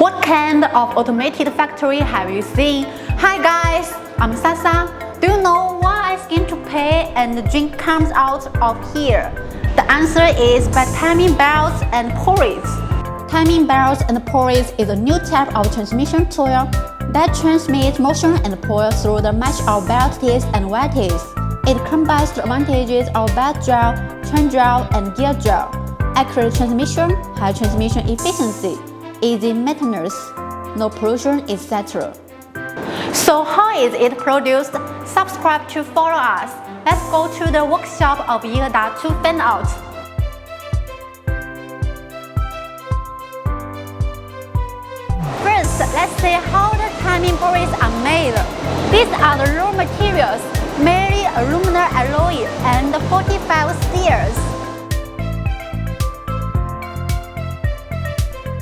What kind of automated factory have you seen? Hi guys, I'm Sasa. Do you know why skin to pay and the drink comes out of here? The answer is by timing belts and pulleys. Timing belts and pulleys is a new type of transmission tool that transmits motion and pull through the mesh of belt teeth and wheel teeth. It combines the advantages of belt drive, train drive, and gear drive. Accurate transmission, high transmission efficiency, easy maintenance, no pollution, etc. So how is it produced? Subscribe to follow us. Let's go to the workshop of Yeda to find out. First, let's see how the timing pulleys are made. These are the raw materials, mainly aluminum alloy and 45 steels.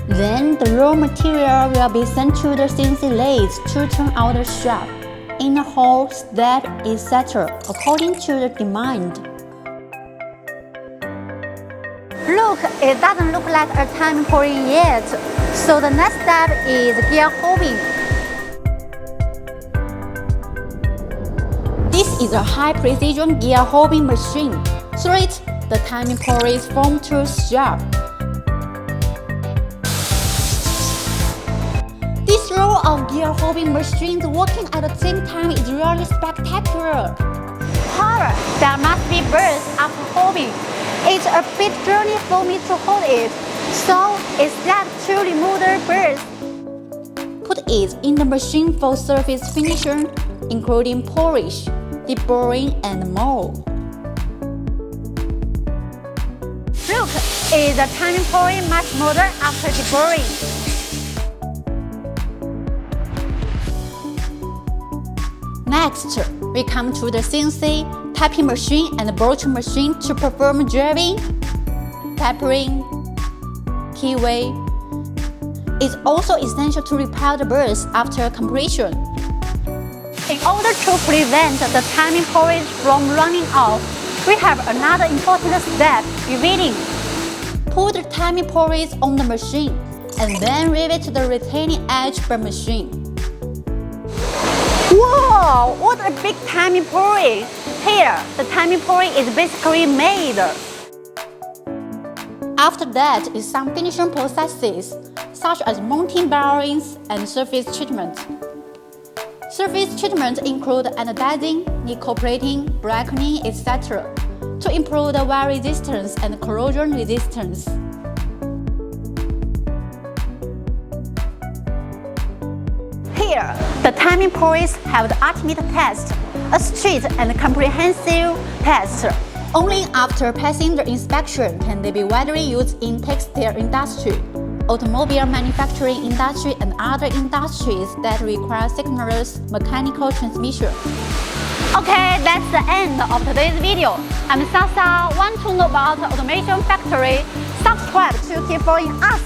Then the raw material will be sent to the CNC lathe to turn out the shaft, in a hole, step, etc. according to the demand. Look, it doesn't look like a timing pulley yet, so the next step is gear hobbing. This is a high-precision gear hobbing machine. Through it, the timing pulleys form to shaft. This row of gear hobbing machines working at the same time is really spectacular. However, there must be burrs after hobbing. It's a bit journey for me to hold it, so instead to remove the burrs. Put it in the machine for surface finishing, including polish, deboring, and more. Look, is the timing pulley much smoother after deboring. Next, we come to the CNC, tapping machine and broach machine to perform driving, tapering, keyway. It's also essential to repair the burrs after completion. In order to prevent the timing pulleys from running off, we have another important step, riveting. Put the timing pulleys on the machine and then rivet the retaining edge by machine. Wow, what a big timing pulley! Here, the timing pulley is basically made. After that is some finishing processes, such as mounting bearings and surface treatment. Surface treatment include anodizing, nickel plating, blackening, etc. to improve the wear resistance and corrosion resistance. Here, the timing pulleys have the ultimate test, a strict and comprehensive test. Only after passing the inspection can they be widely used in textile industry, automobile manufacturing industry, and other industries that require signalless mechanical transmission. Okay, that's the end of today's video. I'm Sasa. Want to know about automation factory? Subscribe to keep following us.